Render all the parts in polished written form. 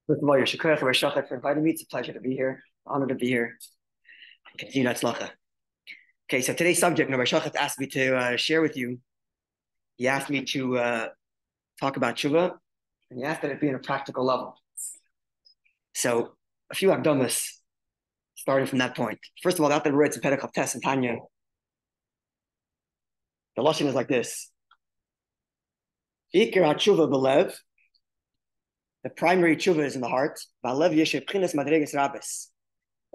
First of all, your Shukach Rabbi Shachat for inviting me. It's a pleasure to be here. Honored to be here. Continue Tzlacha. Okay, so today's subject, Rabbi Shachat asked me to share with you. He asked me to talk about Teshuva, and he asked that it be on a practical level. So a few Akdamas starting from that point. First of all, after the words in Perek Tes and Tanya, the lashon is like this: Ikar Teshuva belev. The primary Teshuva is in the heart. Balev yeshe b'chinas madregas rabis.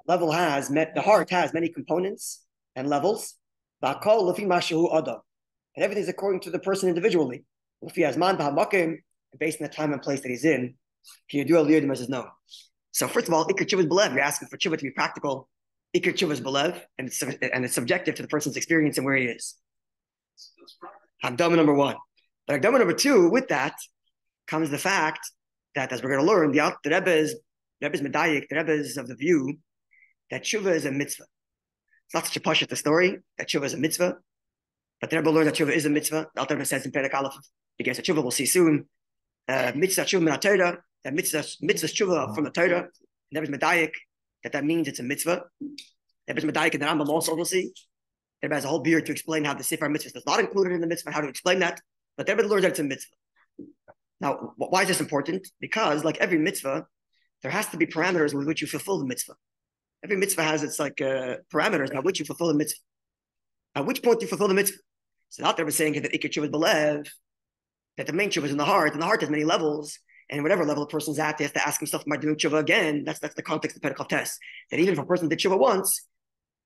The heart has many components and levels. And everything is according to the person individually. Based on the time and place that he's in. Known. So first of all, Ikar Teshuva is belev. You're asking for Teshuva to be practical. Ikar Teshuva is belev, and it's subjective to the person's experience and where he is. Hagdama number one. But Hagdama number two, with that, comes the fact that, as we're going to learn, the Rebbe's medayik, the Rebbe is of the view that Teshuva is a mitzvah. It's not such a pashut the story that Teshuva is a mitzvah, but the Rebbe learned that Teshuva is a mitzvah. The Rebbe says in Perek Aleph, against the Teshuva, we'll see soon. Mitzvah Teshuva min Torah, that mitzvah Teshuva from the Torah. The Rebbe's medayik, that means it's a mitzvah. The Rebbe's medayik in the Rambam also we'll see. The Rebbe has a whole beard to explain how the Sefer mitzvah is not included in the mitzvah, how to explain that. But the Rebbe learned that it's a mitzvah. Now, why is this important? Because, like every mitzvah, there has to be parameters with which you fulfill the mitzvah. Every mitzvah has its parameters by which you fulfill the mitzvah. At which point do you fulfill the mitzvah? So out there was saying that Ikar Teshuva is belev, that the main Teshuva is in the heart, and the heart has many levels, and whatever level a person's at, they have to ask himself, am I doing Teshuva again? That's the context of Perek Tes. That even if a person did Teshuva once,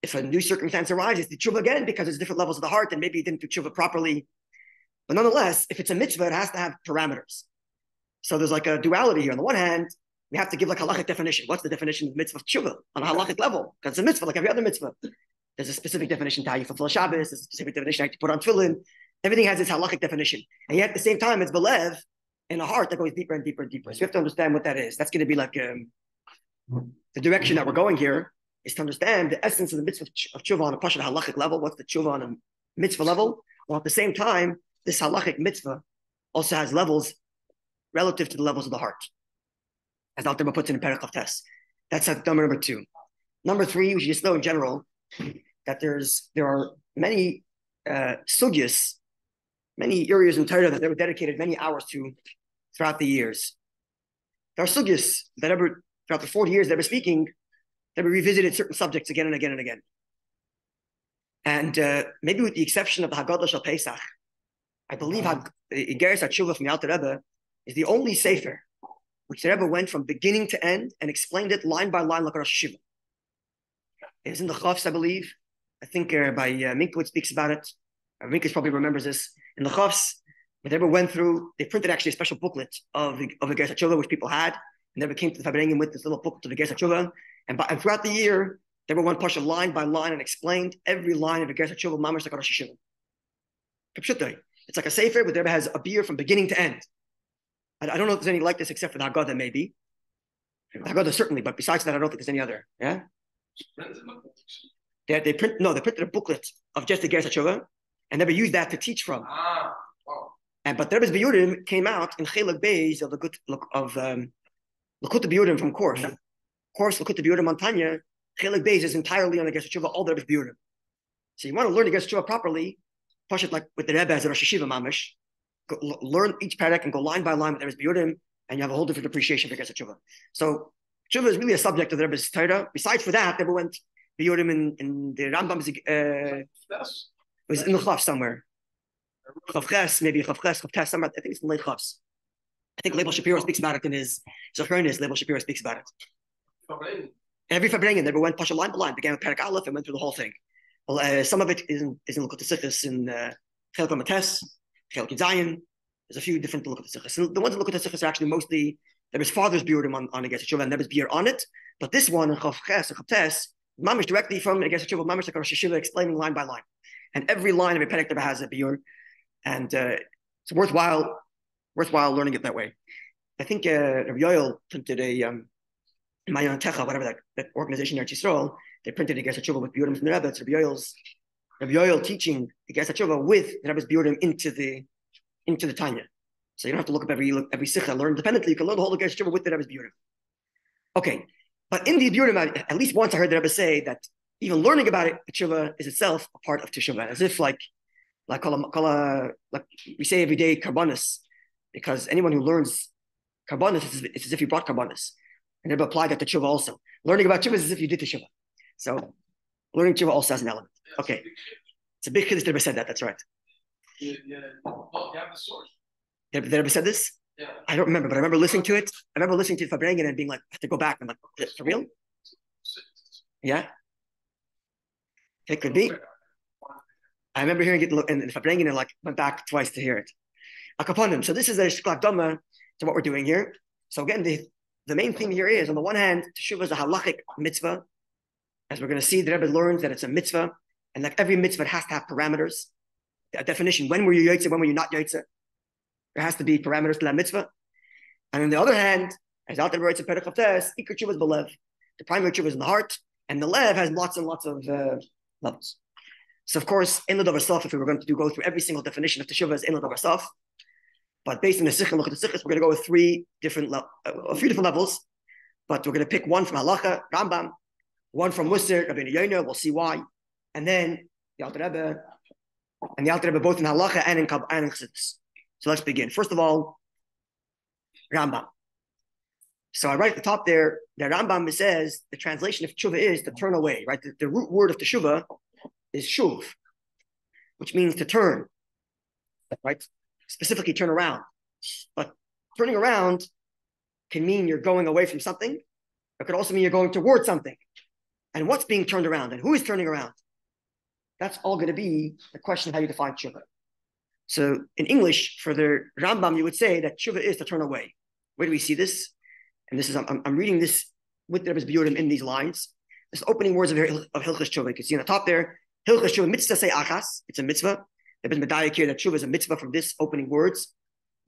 if a new circumstance arises, did Teshuva again because there's different levels of the heart, and maybe he didn't do Teshuva properly. But nonetheless, if it's a mitzvah, it has to have parameters. So there's like a duality here. On the one hand, we have to give like halachic definition. What's the definition of mitzvah of Teshuva on a halachic level? Because it's a mitzvah like every other mitzvah. There's a specific definition to how you fulfill Shabbos. There's a specific definition how you put on tefillin. Everything has its halachic definition. And yet at the same time, it's belev in a heart that goes deeper and deeper and deeper. So you have to understand what that is. That's going to be like the direction that we're going here is to understand the essence of the mitzvah of Teshuva on a pashut halachic level. What's the Teshuva on a mitzvah level? While at the same time, this halachic mitzvah also has levels relative to the levels of the heart, as Al Rebbe puts in Perek Tes. That's number two. Number three, we should just know in general that there are many sugyas, many areas in Torah that they were dedicated many hours to throughout the years. There are sugyas that throughout the 40 years they were speaking, they were revisited certain subjects again and again and again. And maybe with the exception of the Haggadah Shel Pesach, I believe Igeres HaTeshuva from the Rebbe is the only sefer which the Rebbe went from beginning to end and explained it line by line like a Rosh Hashiva. It was in the Chofs, I believe. I think by Minkwitz speaks about it. Minkwitz probably remembers this. In the Chofs, the Rebbe went through, they printed actually a special booklet of the Igeres HaTeshuva, which people had. And the Rebbe came to the Fabrengen with this little booklet of the Igeres HaTeshuva. And throughout the year, the Rebbe went Pasha line by line and explained every line of Igeres HaTeshuva, mamash like a Rosh Hashiva. It's like a sefer, but the Rebbe has a beer from beginning to end. I don't know if there's any like this except for the Haggadah, maybe. The Haggadah certainly, but besides that, I don't think there's any other. Yeah. They printed a booklet of just the Igeres HaTeshuva, and they used that to teach from. But the Rebbe's Biyurim came out in Chelek Beis of Lakut Biyurim from Kors. Kors Lakut Biyurim on Tanya. Chelek Beis is entirely on the Igeres HaTeshuva, all the Rebbe's Biyurim. So you want to learn the Igeres HaTeshuva properly, push it like with the Rebbe as a Rosh Hashiva mamish. Learn each parak and go line by line with the Rebbe's Biyurim, and you have a whole different appreciation for Igeres HaTeshuva. So Teshuva is really a subject of the Rebbe's Torah. Besides for that, the Rebbe went Biyurim in the Rambam. Was in the Chaf somewhere. Chavches, maybe Chavches, Chavtes, somewhere. I think it's in late Chavs. I think Levi Shapiro speaks about it in his Zochronis. Levi Shapiro speaks about it. Every Fabrengen, the Rebbe went pasha line by line, began with Perek Aleph and went through the whole thing. Well, some of it is in Lekut Sichos in Chelek Mates. Chelek Zayin. There's a few different Lekut Sichos. And the ones in Lekut Sichos are actually mostly there was father's Biyurim on Igeres HaTeshuva and there was Biyur on it. But this one in Chavches and Chavtes, mamish directly from Igeres HaTeshuva, mamish like a Rosh Hashiva explaining line by line. And every line of a perek that has a Biyur, and it's worthwhile learning it that way. I think Rabbi Yoel printed a Mayon Techa, whatever that organization in Eretz Yisrael. They printed Igeres HaTeshuva with Biyurim from the Rebbe. It's Rabbi Yoel teaching Igeres HaTeshuva with the Rebbe's Biyurim into the Tanya. So you don't have to look up every sikha. Learn independently. You can learn the whole Igeres HaTeshuva with the Rebbe's Biyurim. Okay, but in the Biurim, at least once I heard the Rebbe say that even learning about it, Teshuva is itself a part of Teshuva, as if like we say every day, karbanis, because anyone who learns karbanis, it's as if you brought karbanis. And Rebbe applied that to Teshuva also. Learning about Teshuva is as if you did Teshuva. So learning Teshuva also has an element. Okay, it's a big kiddush. The Rebbe said that. That's right. Well, you have the source. The Rebbe said this. Yeah. I don't remember, but I remember listening to it. I remember listening to it for Fabrengen and being like, I have to go back. I'm like, for real? Yeah, it could be. I remember hearing it in Fabrengen and like went back twice to hear it. Akaponim. So this is a shklakdama to what we're doing here. So again, the main theme here is, on the one hand, Teshuva is a halachic mitzvah. As we're going to see, the Rebbe learns that it's a mitzvah, and like every mitzvah, it has to have parameters. A definition: when were you yotze, when were you not yotze? There has to be parameters to that mitzvah. And on the other hand, as Alter writes in Perek Chavtes, Ikar Teshuva is belev. The primary Teshuva is in the heart, and the lev has lots and lots of levels. So of course, in L'Davar Sof, if we were going to go through every single definition of Teshuva, is in L'Davar Sof. But based on the Sikh and look at the Sikhs, we're going to go with a few different levels. But we're going to pick one from Halacha, Rambam, one from Musar, Rabbeinu Yona. We'll see why, and then the Alter Rebbe and the Alter Rebbe both in Halacha and in Chassidus. So let's begin. First of all, Rambam. So I write at the top there that Rambam says the translation of teshuva is to turn away, right? The root word of teshuva is shuv, which means to turn, right? Specifically turn around. But turning around can mean you're going away from something. It could also mean you're going towards something. And what's being turned around and who is turning around? That's all going to be the question of how you define teshuva. So in English, for the Rambam, you would say that teshuva is to turn away. Where do we see this? And this is, I'm reading this with the Rebbe's Biurim in these lines. This opening words of Hilchos Teshuva. You can see on the top there, Hilchos Teshuva mitzvah say achas. It's a mitzvah. Rebbe's medayik here that teshuva is a mitzvah from this opening words.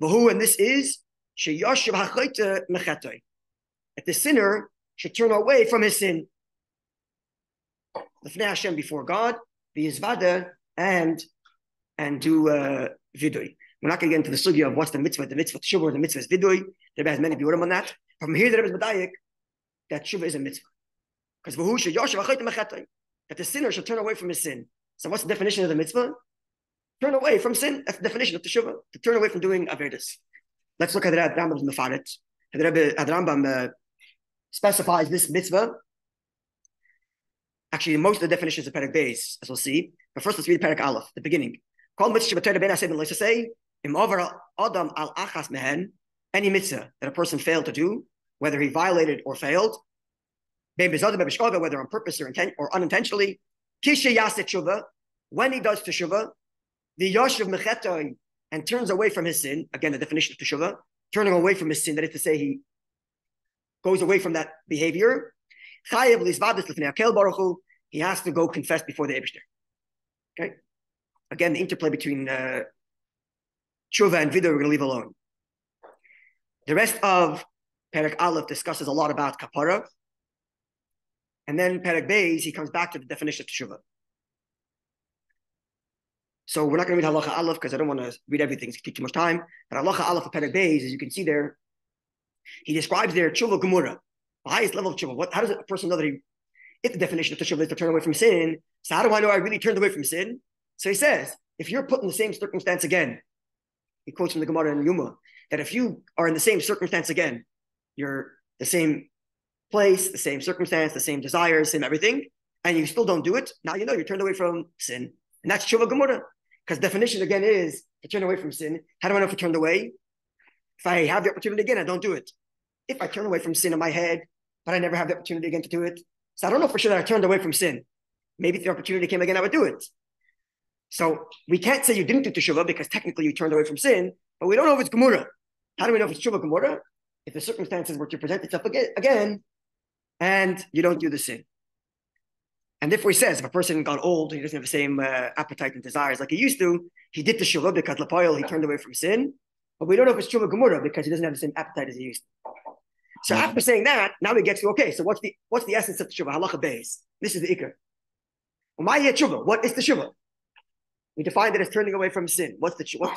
Vahu, and this is sheyashiv hachayta mechetoi. That the sinner should turn away from his sin. L'fnei Hashem, before God, be yizvada, and do vidui. We're not going to get into the sugya of what's the mitzvah teshuva, or the mitzvah is vidui. The Rebbe has many biurim on that. From here, the Rebbe is medayik that teshuva is a mitzvah. Because that the sinner should turn away from his sin. So what's the definition of the mitzvah? Turn away from sin. That's the definition of teshuva. To turn away from doing avertis. Let's look at the Rambam's mefaret. The Rambam specifies this mitzvah. Actually, most of the definitions of Perek Beis, as we'll see. But first, let's read Perek Aleph, the beginning. Any mitzvah that a person failed to do, whether he violated or failed, whether on purpose or unintentionally, when he does teshuva, the yoshev mechetoi, and turns away from his sin. Again, the definition of teshuva, turning away from his sin, that is to say, he goes away from that behavior. He has to go confess before the Eibishter. Okay. Again, the interplay between teshuva and vidui we're going to leave alone. The rest of Perek Aleph discusses a lot about kapara, and then Perek Beis he comes back to the definition of teshuva. So we're not going to read Halacha Aleph because I don't want to read everything; it's take too much time. But Halacha Aleph of Perek Beis, as you can see there, he describes there teshuva gemura, the highest level of teshuva. How does a person know that if the definition of teshuva is to turn away from sin? So how do I know I really turned away from sin? So he says, if you're put in the same circumstance again, he quotes from the Gemara in Yuma, that if you are in the same circumstance again, you're the same place, the same circumstance, the same desires, same everything, and you still don't do it, now you know you're turned away from sin. And that's teshuva gemura. Because definition again is to turn away from sin. How do I know if I turned away? If I have the opportunity again, I don't do it. If I turn away from sin in my head, but I never have the opportunity again to do it, so I don't know for sure that I turned away from sin. Maybe if the opportunity came again, I would do it. So we can't say you didn't do teshuva because technically you turned away from sin, but we don't know if it's gemura. How do we know if it's teshuva gemura? If the circumstances were to present itself again, and you don't do the sin. And therefore he says, if a person got old, he doesn't have the same appetite and desires like he used to, he did teshuva because lapoil, he turned away from sin, but we don't know if it's teshuva gemura because he doesn't have the same appetite as he used to. So after saying that, now we get to, okay, so what's the essence of teshuva? Halacha beis. This is the ikar. What is teshuva? We define it as turning away from sin. What's teshuva?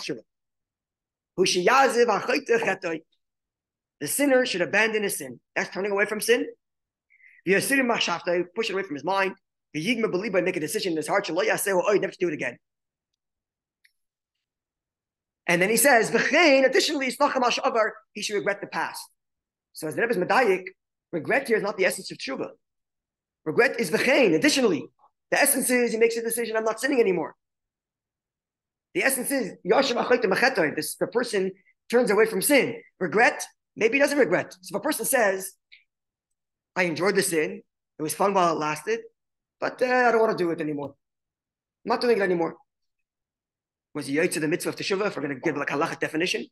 The The sinner should abandon his sin. That's turning away from sin. Push it away from his mind. Make a decision in his heart. Never to do it again. And then he says, additionally, he should regret the past. So as the Rebbe is medayik, regret here is not the essence of Teshuva. Regret is v'chein. Additionally, the essence is he makes a decision, I'm not sinning anymore. The essence is the person turns away from sin. Regret, maybe he doesn't regret. So if a person says, I enjoyed the sin, it was fun while it lasted, but I don't want to do it anymore. I'm not doing it anymore. Was he to the mitzvah of Teshuva? If we're going to give like a halachic definition,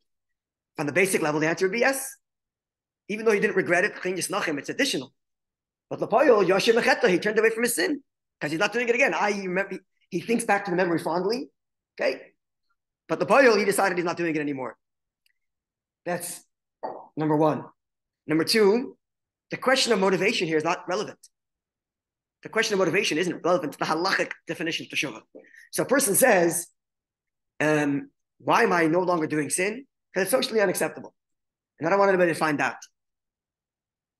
on the basic level, the answer would be yes. Even though he didn't regret it, it's additional. But he turned away from his sin because he's not doing it again. He thinks back to the memory fondly, okay? But he decided he's not doing it anymore. That's number one. Number two, the question of motivation here is not relevant. The question of motivation isn't relevant to the halachic definition of Teshuva. So a person says, why am I no longer doing sin? Because it's socially unacceptable. And I don't want anybody to find out.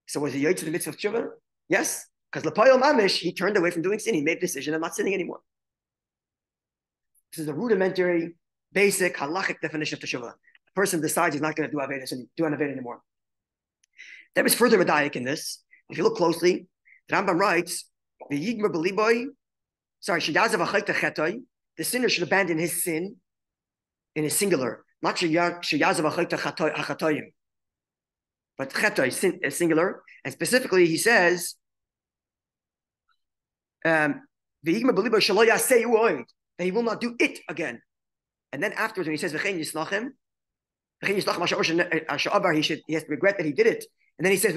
So was he to the mitzvah of Teshuva? Yes. Because L'poyel Mamish, he turned away from doing sin. He made a decision, I'm not sinning anymore. This is a rudimentary, basic, halachic definition of Teshuva. A person decides he's not going to do Avedis and do an Aved anymore. There is further medayik in this. If you look closely, the Rambam writes, the sinner should abandon his sin in his singular, not but chetay, sin is singular, and specifically he says, that he will not do it again. And then afterwards, when he says he has to regret that he did it. And then he says,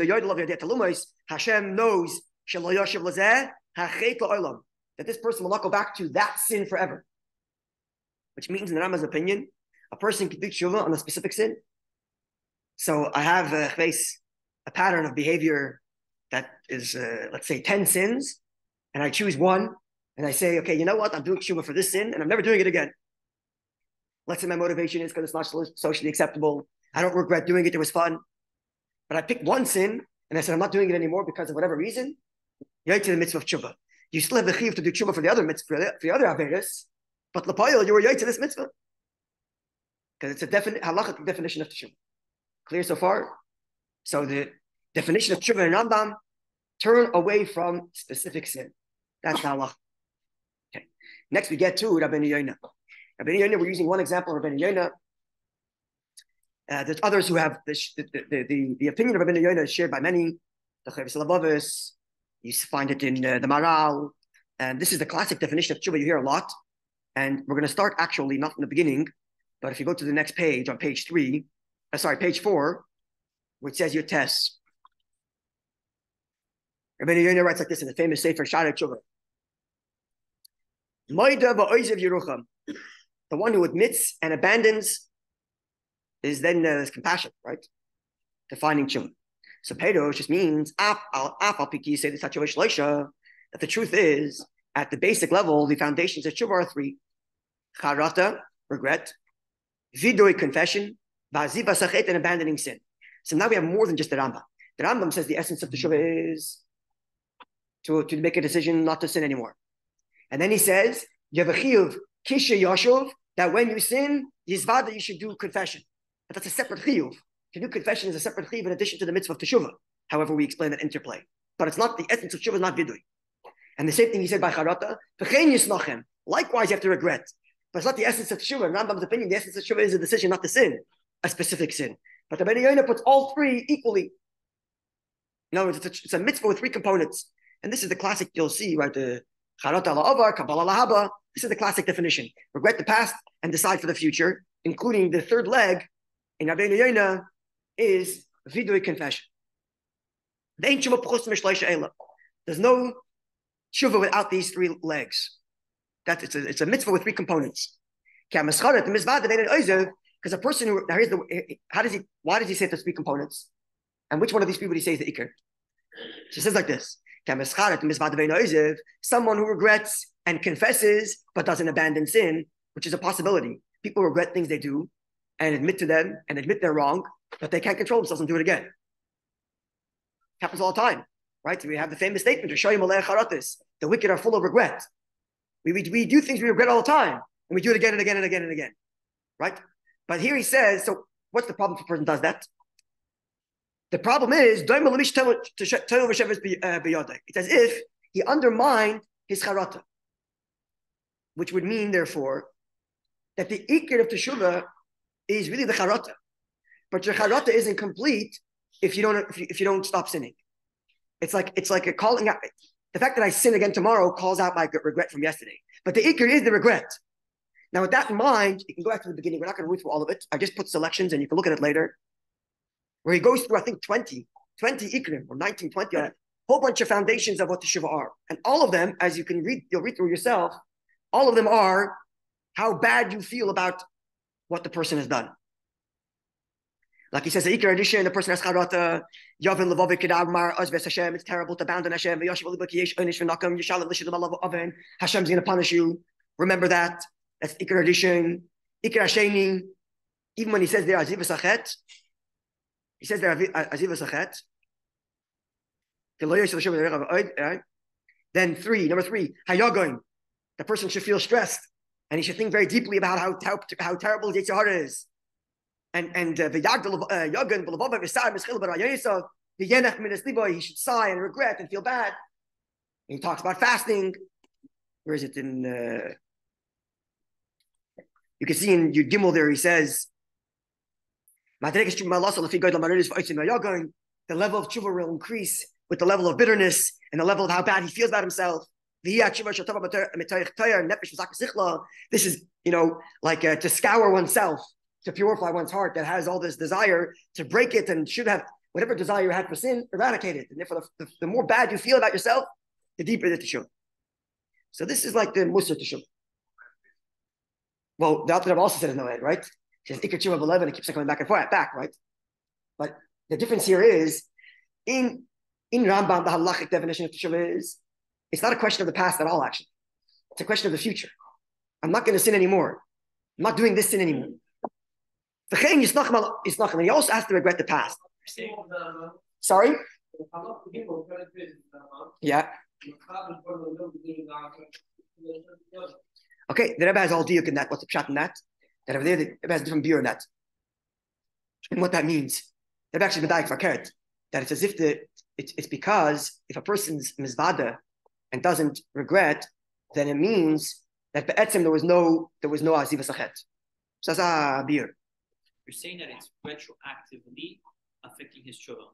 Hashem knows that this person will not go back to that sin forever. Which means, in the Rambam's opinion, a person can do Teshuva on a specific sin. So I have a pattern of behavior that is, let's say, 10 sins, and I choose one, and I say, okay, you know what? I'm doing Teshuva for this sin, and I'm never doing it again. Let's say my motivation is because it's not socially acceptable. I don't regret doing it. It was fun. But I picked one sin, and I said, I'm not doing it anymore because of whatever reason. You're to the mitzvah of Teshuva. You still have the chiyuv to do Teshuva for the other mitzvah, for the other Averis, but L'poyel, you were to this mitzvah. Because it's a halachic definition of Teshuva. Clear so far? So the definition of Teshuva and Rambam, turn away from specific sin. That's the halach. Okay. Next we get to Rabbeinu Yona. Rabbeinu Yona, we're using one example of Rabbeinu Yona. There's others who have the opinion of Rabbeinu Yona is shared by many. The Chavis Labavis, you find it in the Maral. And this is the classic definition of Teshuva you hear a lot. And we're going to start actually not from the beginning, but if you go to the next page on page 4, which says your test. Rabbeinu Yona writes like this in the famous Sefer Shara Teshuva. The one who admits and abandons is then there's compassion, right? Defining Teshuva. So Pedos just means that the truth is, at the basic level, the foundations of Teshuva are three: charata, regret; vidui, confession; vaziva sachet, and abandoning sin. So now we have more than just the Rambam. The Rambam says the essence of Teshuva is to make a decision not to sin anymore. And then he says, you have a chiyuv kisha yashuv, that when you sin, yizvada, you should do confession. But that's a separate chiyuv. To do confession is a separate chiyuv in addition to the mitzvah of Teshuva. However, we explain that interplay. But it's not, the essence of Teshuva is not vidui. And the same thing he said by charata, likewise you have to regret. But it's not the essence of Teshuva. In Rambam's opinion, the essence of Teshuva is a decision not to sin, a specific sin. But the Rabbeinu Yona puts all three equally. In other words, it's a mitzvah with three components. And this is the classic, you'll see, right? The charata la'avar, kabbalah lahaba. This is the classic definition. Regret the past and decide for the future, including the third leg in Rabbeinu Yona is vidui, confession. There's no Teshuva without these three legs. It's a mitzvah with three components. Because a person who, why does he say there's three components? And which one of these three would he say is the ikar? So it says like this: someone who regrets and confesses but doesn't abandon sin, which is a possibility. People regret things they do and admit to them and admit they're wrong, but they can't control themselves and do it again. It happens all the time, right? We have the famous statement, the wicked are full of regret. We do things we regret all the time, and we do it again and again and again and again, right? But here he says, so what's the problem if a person does that? The problem is, it's as if he undermined his charata, which would mean, therefore, that the ikir of Teshuva is really the charata. But your charata isn't complete if you don't stop sinning. It's like a calling out. The fact that I sin again tomorrow calls out my regret from yesterday. But the ikir is the regret. Now, with that in mind, you can go back to the beginning. We're not going to read through all of it. I just put selections, and you can look at it later, where he goes through, I think, 20 ikrim, or 19, 20, a whole bunch of foundations of what Teshuva are. And all of them, as you can read, you'll read through yourself, all of them are how bad you feel about what the person has done. Like he says, the ikar addition, the person has charata, yavin levavik kedavmar azves Hashem. It's terrible to abandon Hashem. Hashem's going to punish you. Remember that. That's ikar addition. Ikar hasheni. Even when he says there aziv sachet, he says there aziv sachet. Then number three, hayagoin. The person should feel stressed, and he should think very deeply about how terrible his Yetzer Hara is. And the Yagdil Yagan B'Lavav V'Sar Mischil B'Rayisa the Yenach Minas Liboy, he should sigh and regret and feel bad. And he talks about fasting. Where is it in? You can see in Yud Gimel there. He says, "The level of tshuva will increase with the level of bitterness and the level of how bad he feels about himself." This is, like to scour oneself, to purify one's heart that has all this desire to break it and should have whatever desire you had for sin, eradicate it. And therefore, the more bad you feel about yourself, the deeper the teshuva. So this is like the Musar teshuva. Well, the Alter Rebbe also said in the end, right? He says ikar teshuva 11, it keeps on coming back and forth, right? But the difference here is in Rambam, the halachic definition of teshuva is, it's not a question of the past at all, actually. It's a question of the future. I'm not going to sin anymore. I'm not doing this sin anymore. And he also has to regret the past. Sorry? Yeah. Okay, the Rebbe has all diuk in that. What's the pshat in that? The Rebbe has a different view in that. And what that means, the Rebbe actually medayik fakert, that it's as if it's because if a person's mizvada and doesn't regret, then it means that be'etzim there was no aziva sachet. So that's beer. You're saying that it's retroactively affecting his tshuva.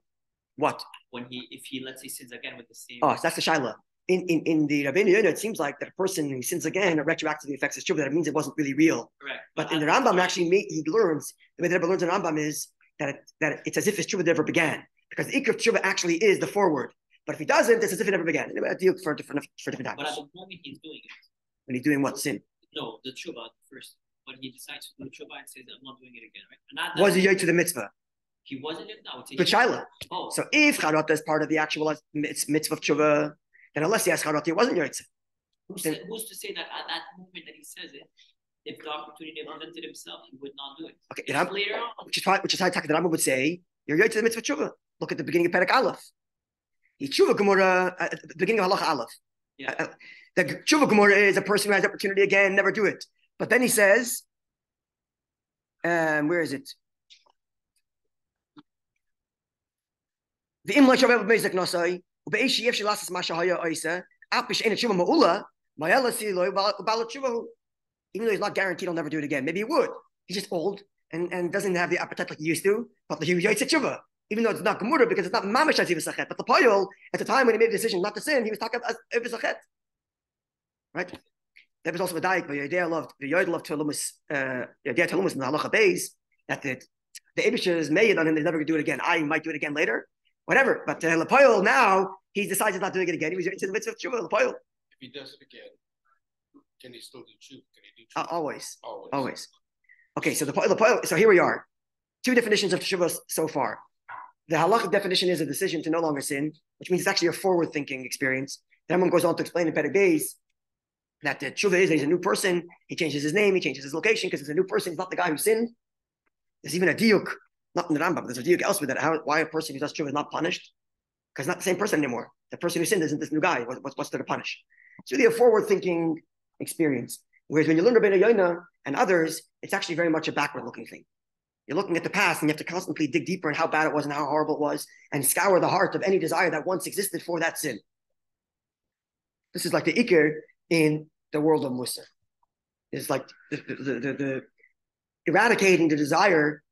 What? If he let's say sins again with the same. Oh, so that's the shaila. In the Rabbeinu Yona, it seems like that a person who sins again, it retroactively affects his tshuva. That means it wasn't really real. Correct. But in the Rambam, actually, he learns the way the Rebbe learns in Rambam is that it's as if his tshuva never began, because the ikr of tshuva actually is the forward. But if he doesn't, it's as if it never began. Anyway, I deal for different times. But at the moment he's doing it. When he's doing what sin? No, the tshuva first. When he decides to do the tshuva and says, "I'm not doing it again," right? Was he yot to the mitzvah? He wasn't it now. But shaila. Oh. So if charata is part of the actual mitzvah of tshuva, then unless he has charata, he wasn't yot. Who's to say that at that moment that he says it, if the opportunity presented himself, he would not do it? Okay, later on. Which is how the Rambam would say, you're yot to the mitzvah tshuva. Look at the beginning of Perek Aleph. The tshuva gemara at the beginning of Halacha Aleph. Yeah. The tshuva gemara is a person who has the opportunity again, never do it. But then he says, where is it? The imla shavev b'mezek nosai u'be'eshi yef shelasas mashahaya oisa apish ena tshuva ma'ula ma'ela siloi ba'al tshuvahu. Even though he's not guaranteed he'll never do it again, maybe he would. He's just old and doesn't have the appetite like he used to. But he yaitz tshuva, even though it's not gemura because it's not mamash aziv sachet. But the poyol at the time when he made the decision not to sin, he was talking about aziv sachet, right? That was also a daik, but Yagdil loved Tolumus in the Halacha Beis, that the Ebisher is made on him, they're never going to do it again. I might do it again later, whatever. But Lepoil now, he decides he's not doing it again. He was into the midst of tshuva, Lepoil. If he does it again, can he still do tshuva? Can he do tshuva? Always. Okay, so Lepoil, so here we are. Two definitions of tshuva so far. The halachic definition is a decision to no longer sin, which means it's actually a forward-thinking experience. Then one goes on to explain in Perek Beis that the tshuva is that he's a new person. He changes his name. He changes his location because he's a new person. He's not the guy who sinned. There's even a diuk not in the Rambam. There's a diuk elsewhere that why a person who does tshuva is not punished, because not the same person anymore. The person who sinned isn't this new guy. What's there to punish? It's really a forward-thinking experience. Whereas when you learn Rabbeinu Yona and others, it's actually very much a backward-looking thing. You're looking at the past, and you have to constantly dig deeper in how bad it was and how horrible it was, and scour the heart of any desire that once existed for that sin. This is like the ikir in the world of Musa. It's like the eradicating the desire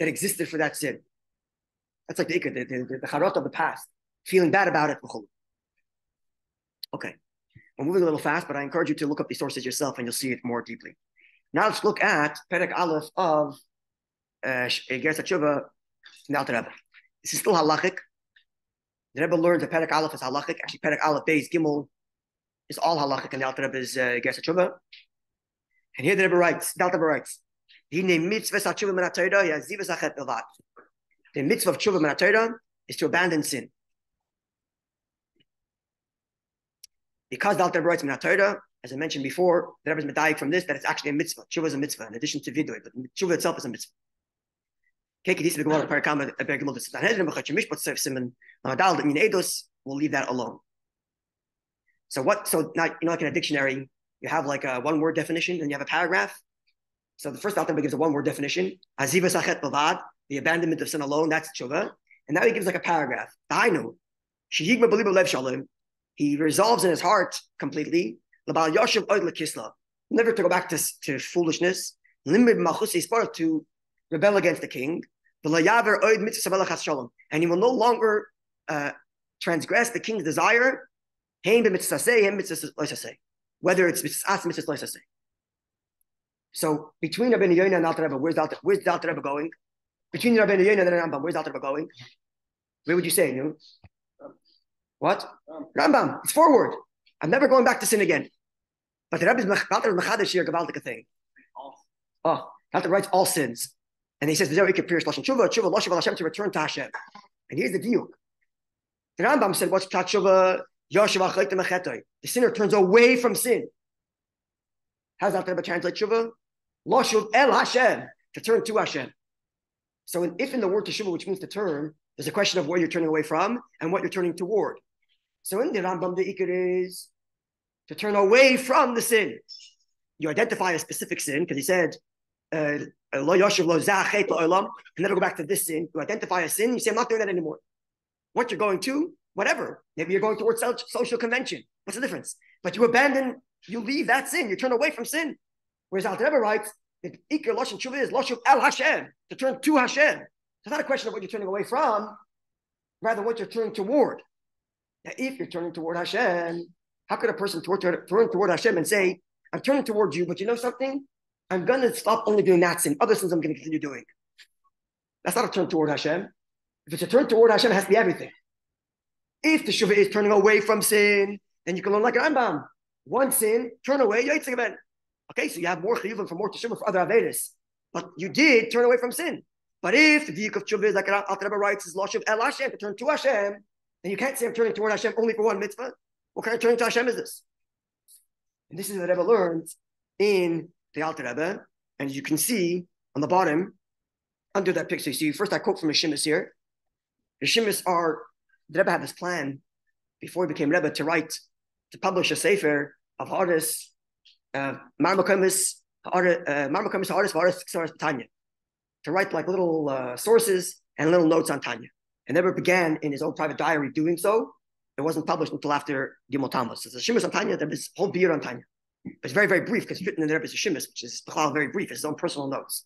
that existed for that sin. That's like the ikir, the charot of the past, feeling bad about it. Okay, we're moving a little fast, but I encourage you to look up these sources yourself, and you'll see it more deeply. Now let's look at Perek Aleph of Gersa Teshuva in the Alter Rebbe. This is still halachic. The Rebbe learned that Perek Aleph is halachic. Actually, Perek Aleph Beis Gimel is all halachic in the Alter Rebbe's Gersa Teshuva. And here the Rebbe writes, the Alter Rebbe writes, the mitzvah of tshuva min Torah is to abandon sin. Because the Alter Rebbe writes min Torah, as I mentioned before, the Rebbe is medayik from this, that it's actually a mitzvah. Tshuva is a mitzvah, in addition to vidui, but tshuva itself is a mitzvah. We'll leave that alone. So now, like in a dictionary, you have like a one-word definition and you have a paragraph. So the first Alter Rebbe gives a one-word definition, the abandonment of sin alone, that's tshuva. And now he gives like a paragraph. He resolves in his heart completely, never to go back to foolishness, to rebel against the king, and he will no longer transgress the king's desire, whether it's mitzvah. So between Rabbeinu Yona and Alter Rebbe, where's the Alter Rebbe going? Between Rabbeinu Yona and the Rambam, where's the Alter Rebbe going? Where would you say? You? What? Rambam. It's forward. I'm never going back to sin again. But the Rebbe's mechadash here, gavaldik thing. Oh, Alter writes all sins, and he says to return to Hashem. And here's the deal. The Rambam said, "What's Teshuva? The sinner turns away from sin." How does Alter Rebbe translate Teshuva? Loshuv el Hashem, to turn to Hashem. So if in the word Teshuva, which means to turn, there's a question of where you're turning away from and what you're turning toward. So in the Rambam, the ikar is to turn away from the sin. You identify a specific sin, because he said, lo yoshev lo zachet lo and never go back to this sin. You identify a sin, you say, I'm not doing that anymore. What you're going to, whatever. Maybe you're going towards social convention. What's the difference? But you leave that sin, you turn away from sin. Whereas Alter Rebbe writes, the ikar loshen tshuva is loshuv el Hashem, to turn to Hashem. It's not a question of what you're turning away from, rather what you're turning toward. Now, if you're turning toward Hashem, how could a person turn toward Hashem and say, I'm turning towards you, but you know something? I'm going to stop only doing that sin. Other sins I'm going to continue doing. That's not a turn toward Hashem. If it's a turn toward Hashem, it has to be everything. If the Teshuva is turning away from sin, then you can learn like a Rambam. One sin, turn away, Yitzchak event. Okay, so you have more chiyuvim for more Teshuva for other Avedas. But you did turn away from sin. But if the diuk of Teshuva is like Alter Rebbe writes, is Loshuv El Hashem, to turn to Hashem, then you can't say I'm turning toward Hashem only for one mitzvah. What kind of turning to Hashem is this? And this is what Rebbe learns in the Alter Rebbe. And as you can see on the bottom, under that picture, you see, first I quote from the Shimis here. The Shimis the Rebbe had this plan before he became Rebbe to publish a sefer of Haaretz, Marmakomis Haaretz Tanya, to write like little sources and little notes on Tanya. And Rebbe began in his own private diary doing so. It wasn't published until after Gimel Tammuz. So the Shimis on Tanya, there's this whole beard on Tanya. But it's very, very brief, because written in the Rebbe's Shimis, which is very brief. It's his own personal notes.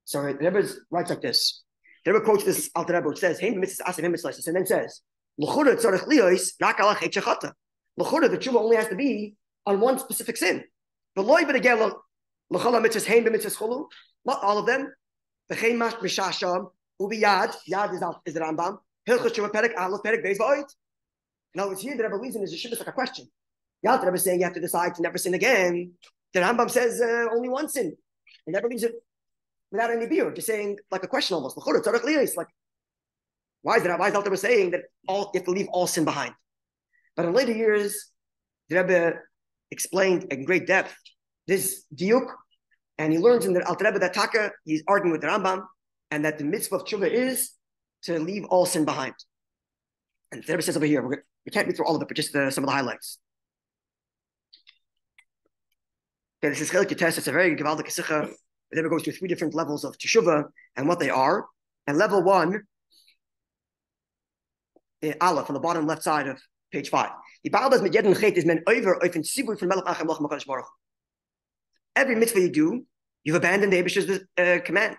So the Rebbe writes like this. The Rebbe quotes this Alter Rebbe, which says, and then says, L'chura the tshuva only has to be on one specific sin. Not all of them. Yad is the Rambam. Now it's here the Rebbe reason is a like a question. Yad Rebbe is saying you have to decide to never sin again. The Rambam says only one sin. And Rebbe reads it without any beer, just saying like a question almost. Like, why is Alter Rebbe saying that you have to leave all sin behind? But in later years, the Rebbe explained in great depth this diuk, and he learns in the Alter Rebbe that Taka, he's arguing with the Rambam, and that the mitzvah of tshuva is to leave all sin behind. And the Rebbe says over here, we can't read through all of it, but just some of the highlights. Okay, this is Chelik Test. It's a very gewaldige sicha. The Rebbe goes through 3 different levels of teshuva and what they are. And level 1, Aleph, on the bottom left side of page 5. Every mitzvah you do, you've abandoned the Eibishter's command.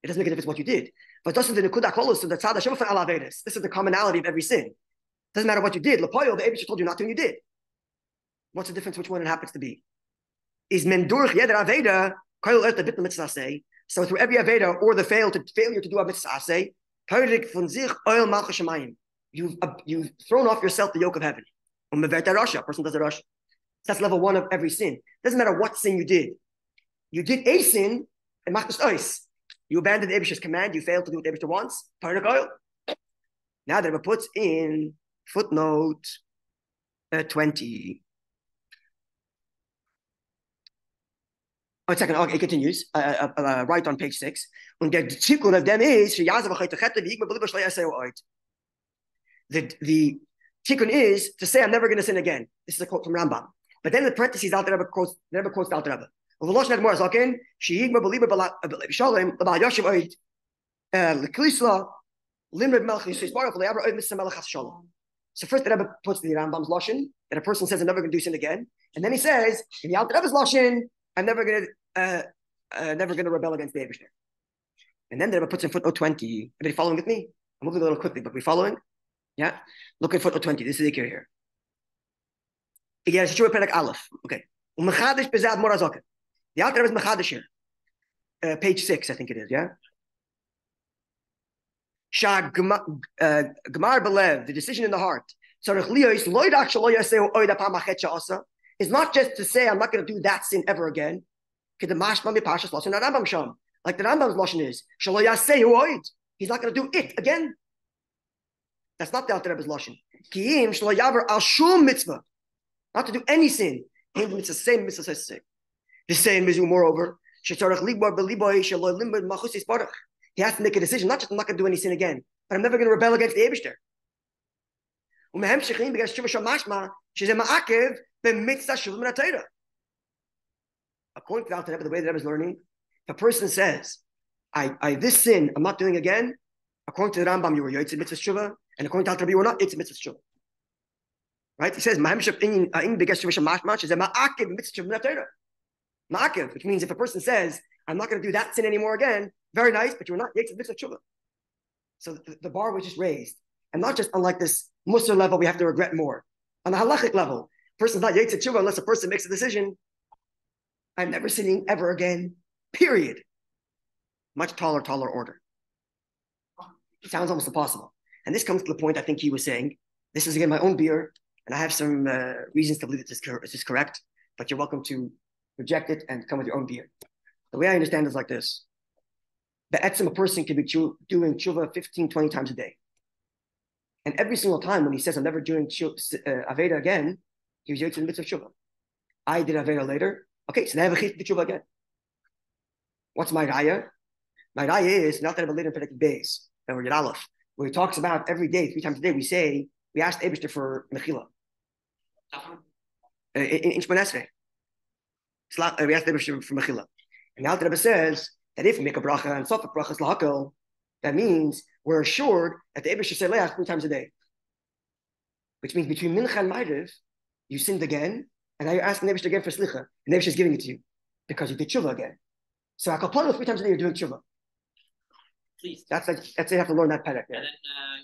It doesn't make a difference what you did. But this is the commonality of every sin. It doesn't matter what you did. Lapoyo, the Eibishter told you not to, and you did. What's the difference which one it happens to be? Is mendurch yeder aveda koil et bit mitzvah say. So through every aveda or the failure to do a mitzvah say, you've thrown off yourself the yoke of heaven. A person does a rasha. That's level 1 of every sin. Doesn't matter what sin you did. You did a sin and machmas ois. You abandoned the Eibishter's command. You failed to do what the Eibishter wants. Now the Rebbe puts in footnote 20. Oh, a second. Okay, it continues. Right on page 6. And the tikkun of them is the tikkun is to say, I'm never going to sin again. This is a quote from Rambam. But then in the parentheses, the Rebbe quotes the Rebbe. So first the Rebbe puts the Rambam's lashon that a person says, I'm never going to do sin again. And then he says, in the Rebbe's lashon, I'm never going to rebel against the Eibishter. And then the Rebbe puts in footnote 20. Are you following with me? I'm moving a little quickly, but we following? Yeah? Look at footnote 20. This is the Ikir here. Again, it's Teshuva Perek Aleph. Okay. Umechadish bezad morazok. The Alter Rebbe is mechadish here. Page 6, I think it is, yeah? Shah Gmar Belev, the decision in the heart. Is not just to say, I'm not going to do that sin ever again. Like the Rambam's lashon is, he's not going to do it again. That's not the Alter Rebbe's lashon. Not to do any sin. It's the same mitzvah. The same is moreover. He has to make a decision, not just I'm not going to do any sin again, but I'm never going to rebel against the Eibishter. According to the Alter Rebbe, the way the Rebbe is learning, if a person says, I this sin I'm not doing again, according to the Rambam, you were Yotzei mitzvah Teshuva, and according to the Alter Rebbe, you were not Yotzei mitzvah Teshuva. Right? He says, Ma'akev, which means if a person says, I'm not going to do that sin anymore again, very nice, but you're not Yotzei mitzvah Teshuva. So the bar was just raised. And not just on like this Musar level, we have to regret more. On the halachic level, a person's not Yotzei Teshuva unless a person makes a decision, I'm never sinning ever again, period. Much taller order. It sounds almost impossible. And this comes to the point I think he was saying. This is again my own beer, and I have some reasons to believe that this is correct, but you're welcome to reject it and come with your own beer. The way I understand it is like this. The etzem, a person can be doing tshuva 15, 20 times a day. And every single time when he says, I'm never doing Aveda again, he was Yotzei in the midst of tshuva. I did Aveda later. Okay, so now I have a chit to tshuva again. What's my raya? My raya is not that I have a later Perek Beis, or Yud Aleph, where he talks about every day, 3 times a day, we ask the Eibishter for mechila. In Shmon Esrei. We ask the Eibishter for mechila. And the Alter Rebbe says that if we make a bracha and sofek brachas lahakol, that means we're assured that the Eibishter say leach 3 times a day. Which means between mincha and ma'ariv, you sinned again, and now you're asking the Eibishter again for slicha, and the Eibishter is giving it to you because you did tshuva again. So akal 3 times a day you're doing tshuva. Please. That's you have to learn that perek. Yeah.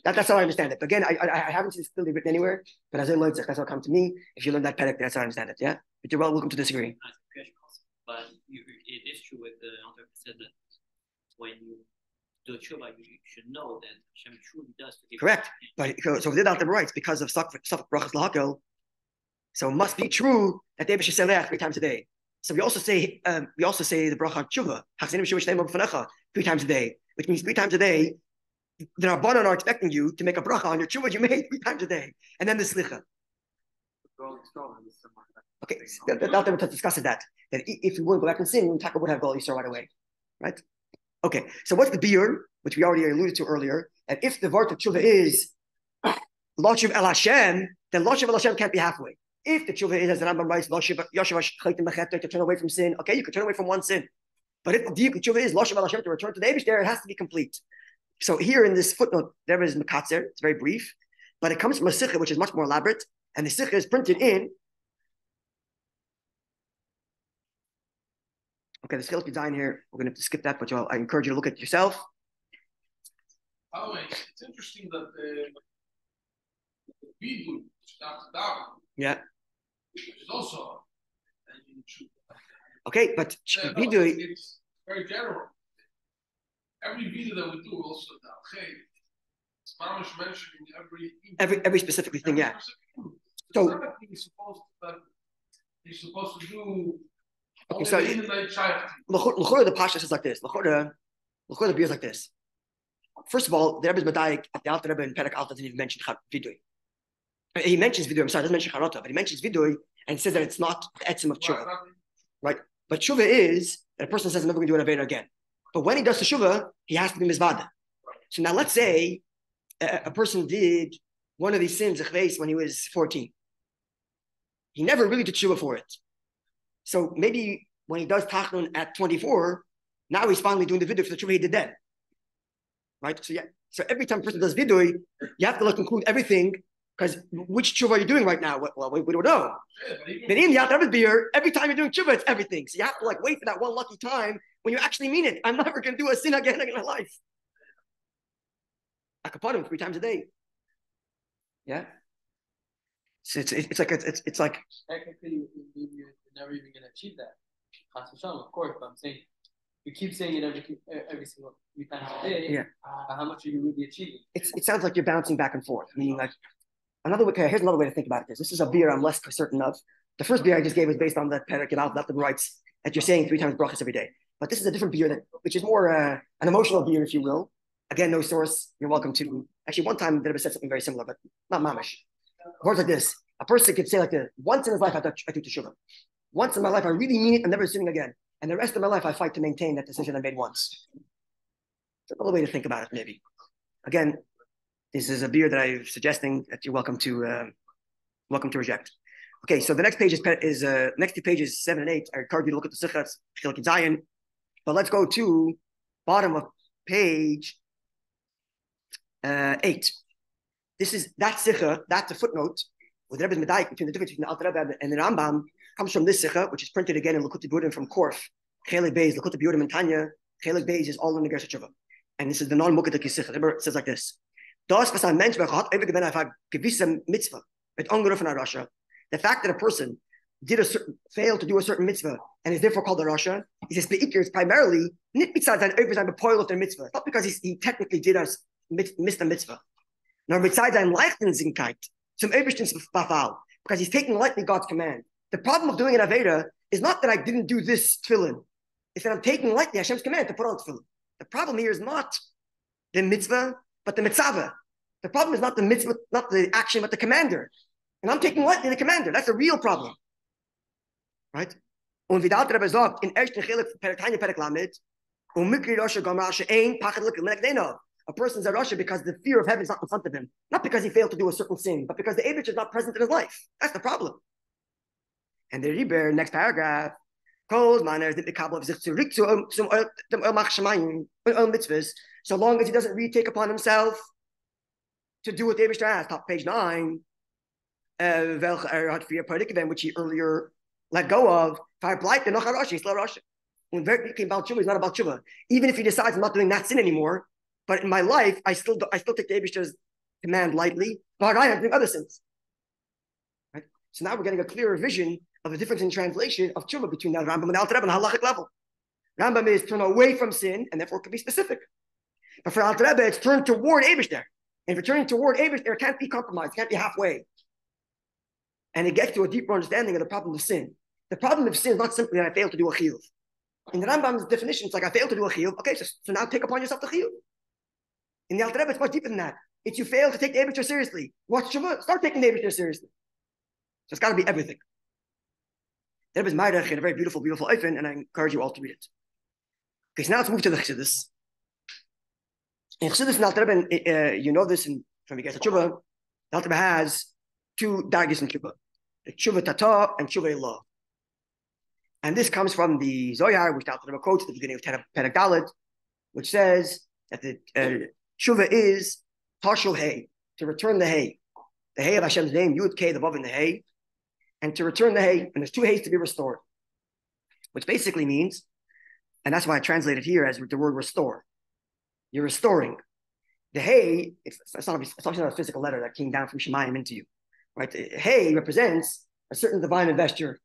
That's how I understand it. But again, I haven't seen it clearly written anywhere. But as I learned, that's how it come to me. If you learn that perek, that's how I understand it. Yeah. But you're welcome to disagree. But it is true with the Alter said that when you do tshuva, you should know that Hashem truly does forgive. Correct. But so if the Alter writes because of sofek brachas lahakol, so it must be true that the Eibishter say leach 3 times a day. So we also say the bracha tshuva 3 times a day. Which means 3 times a day, the Rabbanan are expecting you to make a bracha on your tshuva you made 3 times a day. And then the slicha. Okay, the Alter discusses that if you wouldn't go back and sin, we would have Gol Yisrael right away. Right? Okay, so what's the beer, which we already alluded to earlier? And if the word of tshuva is Loshiv El Hashem, then Loshiv El Hashem can't be halfway. If the tshuva is, as the Rambam writes, Loshiv to turn away from sin, okay, you can turn away from one sin. But if the deep tshuva is Loshiv El Hashem to return to the Eibush there, it has to be complete. So here in this footnote, there is Mekatzer, it's very brief, but it comes from a sikha, which is much more elaborate, and the sikha is printed in. Okay, the Schilke design here, we're going to have to skip that, but I encourage you to look at it yourself. By the way, it's interesting that we do down. Yeah. Which is also okay, but it's very general. Every video that we do also okay. It's mamish mentioning every specific thing, yeah. So you're supposed to do. Okay, so the Pasha is like this. The beer is like this. First of all, the Rebbe's Medayik at the Alter Rebbe in Perek Alta didn't even mention Vidui. He mentions Vidui, I'm sorry, doesn't mention Charota, but he mentions Vidui and says that it's not the etzim of Tshuva. Right? But Tshuva is that a person says, I'm never going to do an Aveda again. But when he does Teshuva, he has to be Mizvada. So now let's say a person did one of these sins, when he was 14. He never really did Teshuva for it. So maybe when he does Tachnun at 24, now he's finally doing the Vidui for the Tshuva he did then. Right? So yeah. So every time a person does Vidui, you have to include everything, because which Tshuva are you doing right now? Well, we don't know. But in the Alter Rebbe's beer, every time you're doing Tshuva, it's everything. So you have to wait for that one lucky time when you actually mean it. I'm never going to do a sin again in my life. I could put him 3 times a day. Yeah. So it's like technically you're never even going to achieve that. Of course, but I'm saying you keep saying it every single time a day. Yeah. How much are you really achieving? It sounds like you're bouncing back and forth. Meaning here's another way to think about it. This is a beer I'm less certain of. The first beer I just gave was based on the Perek Yadal that writes that you're saying 3 times brachas every day. But this is a different beer which is more an emotional beer, if you will. Again, no source. You're welcome to. Actually, one time the Rebbe said something very similar, but not mamish. Words like this. A person could say like this: once in his life I do Teshuva. Once in my life I really mean it. I'm never sinning again. And the rest of my life I fight to maintain that decision I made once. It's another way to think about it, maybe. Again, this is a beer that I'm suggesting that you're welcome to reject. Okay, so the next page is next 2 pages 7 and 8. I encourage you to look at the Sichas Chilkei Zayin. But let's go to bottom of page 8. This is that Sicha, that's a footnote with Rebbe's Medayik between the difference between the Alter Rebbe and the Rambam comes from this Sicha, which is printed again in Likutei Biyudim from Korf. Chelik Beis, Likutei Biyudim in Tanya. Chelik Beis is all in the Gersa Tshuva. And this is the non-Mukadik Sicha. It says like this. Das was ein Mensch hat even if a gewisse mitzvah mit angerufen a rasha. The fact that a person failed to do a certain mitzvah and is therefore called a rasha, he says it's primarily nicht mitzvah sein over sein bepoil of their mitzvah, not because he technically missed a mitzvah, nor mitzvah sein Leichtensinnigkeit zum Ebersten Bafal, because he's taking lightly God's command. The problem of doing an aveda is not that I didn't do this tefillin, it's that I'm taking lightly Hashem's command to put on tefillin. The problem here is not the mitzvah, but the mitzvah. The problem is not the mitzvah, not the action, but the commander. And I'm taking lightly the commander. That's a real problem. Right? Und wie der Alter Rebbe sagt, in ersten Chilik Perek Perek Lamed, Mikri Rasha Gam Rasha Ein Pachad Lik Menekdeno. A person's a Rasha because the fear of heaven is not in front of him. Not because he failed to do a certain sin, but because the Eibush is not present in his life. That's the problem. And the Rebbe, next paragraph, calls manners the Kabbalah of sich zurück zum Machshamayim, mitzvahs, so long as he doesn't retake upon himself to do what David has, top page 9, which he earlier let go of. When became about Tshuva, it's not about Tshuva. Even if he decides I'm not doing that sin anymore, but in my life, I still take David's command lightly, but I am doing other sins. Right? So now we're getting a clearer vision of the difference in translation of Tshuva between the Rambam and the Alter Rebbe on a halachic level. Rambam is turn away from sin, and therefore it can be specific. But for Alter Rebbe, it's turned toward Eibush there. And if you're turning toward Eibush, there can't be compromise, it can't be halfway. And it gets to a deeper understanding of the problem of sin. The problem of sin is not simply that I failed to do a chiyuv. In the Rambam's definition, it's like I failed to do a chiyuv. Okay, so now take upon yourself the chiyuv. In the Alter Rebbe, it's much deeper than that. It's you fail to take the Eibush seriously. What's Tshuva? Start taking the Eibush seriously. So it's got to be everything. The Rebbe's Meirach in a very beautiful, beautiful oifen, and I encourage you all to read it. Okay, so now let's move to the Chassidus. In Chassidus and Alter Rebbe, you know this from Yagdil Teshuva, Alter Rebbe has two dargis in Teshuva, the Teshuva Tata and Teshuva Elah. And this comes from the Zohar, which Alter Rebbe quotes at the beginning of Perek Dalet, which says that the Teshuva is Tashul Hay, to return the hay. The hay of Hashem's name, Yud K, the Vav in the hay, and to return the hay, and there's two hays to be restored, which basically means, and that's why I translate it here as the word restore. You're restoring. The hay, it's obviously not a physical letter that came down from Shemayim into you, right? The hay represents a certain divine investure.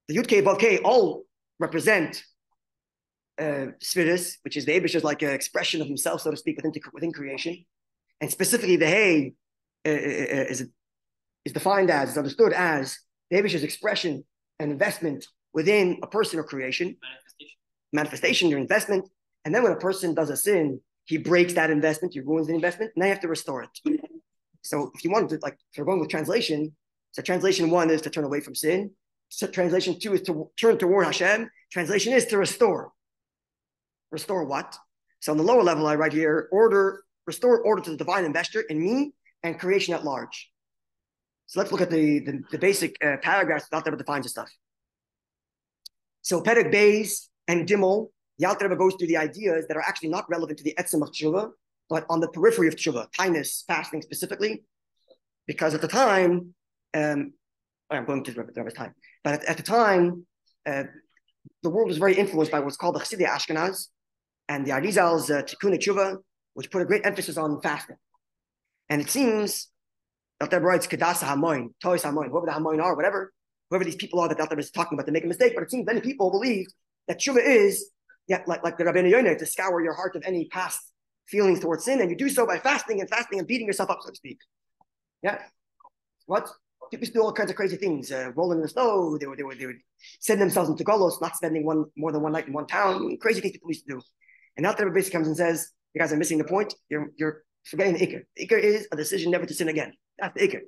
The Yud K, Vav K all represent Sfiris, which is the Abish's like an expression of himself, so to speak, within creation. And specifically the hay is defined as, is understood as the Abish's expression and investment within a person or creation. Manifestation, your investment. And then when a person does a sin, he breaks that investment, he ruins the investment, and now you have to restore it. So if you want to, like, if you're going with translation, so translation 1 is to turn away from sin. So translation 2 is to turn toward Hashem. Translation is to restore. Restore what? So on the lower level, I write here, restore order to the divine investor in me and creation at large. So let's look at the basic paragraphs that defines the stuff. So Perek Beis and Gimel, the Alter Rebbe goes through the ideas that are actually not relevant to the etzem of Teshuva, but on the periphery of Teshuva, kindness, fasting specifically, because at the time, I'm going to the Rebbe's time, but at the time, the world was very influenced by what's called the Chassidic Ashkenaz and the Arizal's Tikkun Teshuva, which put a great emphasis on fasting. And it seems, Alter Rebbe writes, Kedasa Hamoin, Tois Hamoin, whoever the Hamoin are, whoever these people are that Alter Rebbe is talking about, they make a mistake, but it seems many people believe that Teshuva is, like the Rabbeinu Yona, to scour your heart of any past feelings towards sin, and you do so by fasting and beating yourself up, so to speak. Yeah. What? People used to do all kinds of crazy things, rolling in the snow, they would send themselves into golos, not spending more than one night in one town, crazy things people used to do. And Alter Rebbe basically comes and says, you guys are missing the point, you're forgetting the Iker. The Iker is a decision never to sin again. That's the Iker.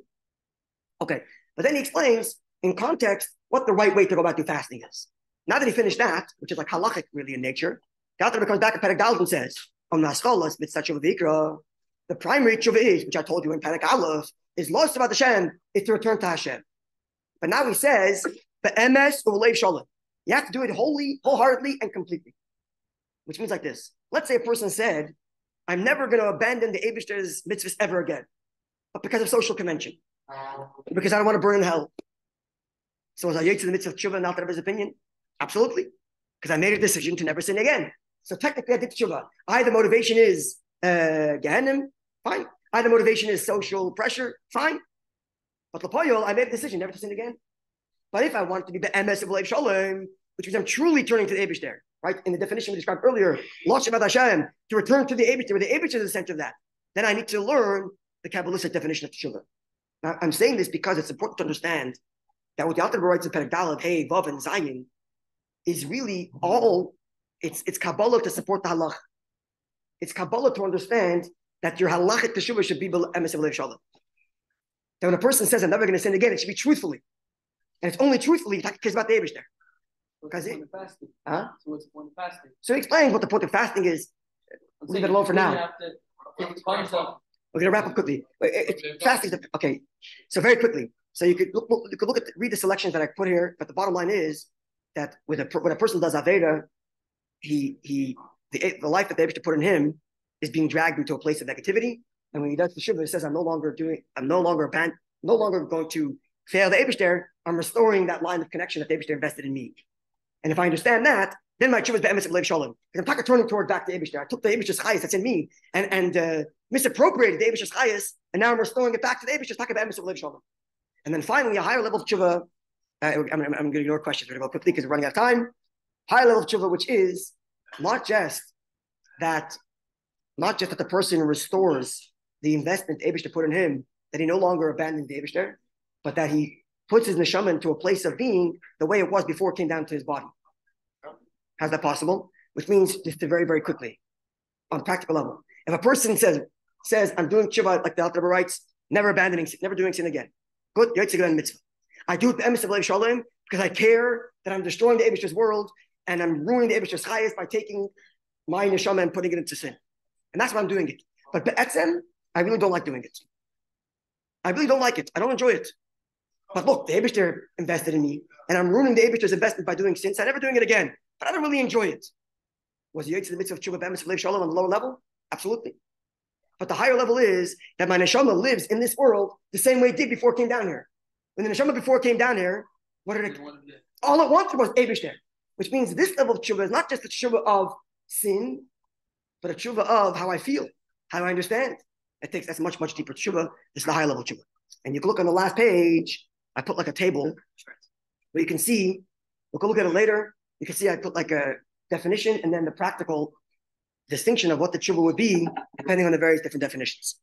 Okay, but then he explains, in context, what the right way to go about doing fasting is. Now that he finished that, which is like halachic really in nature, the Alter Rebbe comes back at Perek Dalet and says, the primary tshuva is, which I told you in Perek Aleph, is lost about Hashem, is to return to Hashem. But now he says, be'emes u'lev shalom. You have to do it wholeheartedly and completely. Which means like this. Let's say a person said, I'm never going to abandon the Eibishter's mitzvahs ever again, but because of social convention, because I don't want to burn in hell. So was I yet to the mitzvah of tshuva in Alter Rebbe's opinion? Absolutely. Because I made a decision to never sin again. So technically I did tshuva. Either motivation is Gehenim, fine. Either motivation is social pressure, fine. But L'poyol, I made a decision never to sin again. But if I want to be be'emes u'lev shalom, which means I'm truly turning to the Eibishter, right? In the definition we described earlier, Lo Shabbat Hashem, to return to the Eibishter, where the Eibishter is the center of that. Then I need to learn the Kabbalistic definition of tshuva. Now, I'm saying this because it's important to understand that what the Alter Rebbe writes in Perek Dalet, Hey, Vav, and Zayin, is really all, it's Kabbalah to support the halach. It's Kabbalah to understand that your halachic teshuva should be emes u'lev shalom. That when a person says, I'm never going to sin again, it should be truthfully. And it's only truthfully because about the Eibishter. Because it, fasting. Huh? So what's the point of fasting? So he explains what the point of fasting is. Leave it alone for now. We're going to wrap up quickly. Fasting, okay. So very quickly. So you could read the selections that I put here, but the bottom line is that when a person does Aveda, the life that the Rebbe put in him is being dragged into a place of negativity. And when he does Teshuva, he says, I'm no longer going to fail the Eibishter. I'm restoring that line of connection that the Eibishter invested in me. And if I understand that, then my tshuva is be'emes u'lev shalom. Because I'm turning toward back to Eibishter. I took the Eibishter's chayas that's in me and misappropriated the Eibishter's chayas, and now I'm restoring it back to the Eibishter's talking be'emes u'lev shalom. And then finally, a higher level of tshuva. I'm going to ignore questions. We're going to go quickly because we're running out of time. Higher level of tshuva, which is not just that the person restores the investment the Eibishter put in him, that he no longer abandons the Eibishter, but that he puts his neshama into a place of being the way it was before it came down to his body. How's that possible? Which means, just to very, very quickly, on a practical level, if a person says I'm doing tshuva, like the Alter Rebbe writes, never doing sin again. Good, mitzvah. I do it be'emes u'lev shalom because I care that I'm destroying the Eibishter's world and I'm ruining the Eibishter's chayas by taking my neshama and putting it into sin. And that's why I'm doing it. But be'etzem, I really don't like doing it. I really don't like it. I don't enjoy it. But look, the Eibishter invested in me, and I'm ruining the Eibishter's investment by doing sin. So I'm never doing it again. But I don't really enjoy it. Was Yotze the mitzvah of Teshuva Be'emes Lev Shalom on the lower level? Absolutely. But the higher level is that my neshama lives in this world the same way it did before it came down here. When the neshama before it came down here, what did it? All it wanted was Eibishter, which means this level of Teshuva is not just the Teshuva of sin, but a Teshuva of how I feel, how I understand. That's much, much deeper Teshuva. This is the higher level Teshuva. And you can look on the last page, I put like a table where you can see, we'll go look at it later. You can see I put like a definition and then the practical distinction of what the Teshuva would be, depending on the various different definitions.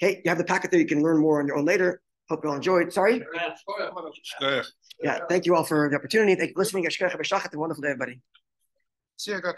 Okay, you have the packet there. You can learn more on your own later. Hope you all enjoyed. Sorry? Yeah, thank you all for the opportunity. Thank you for listening. Have a wonderful day, everybody. See, I got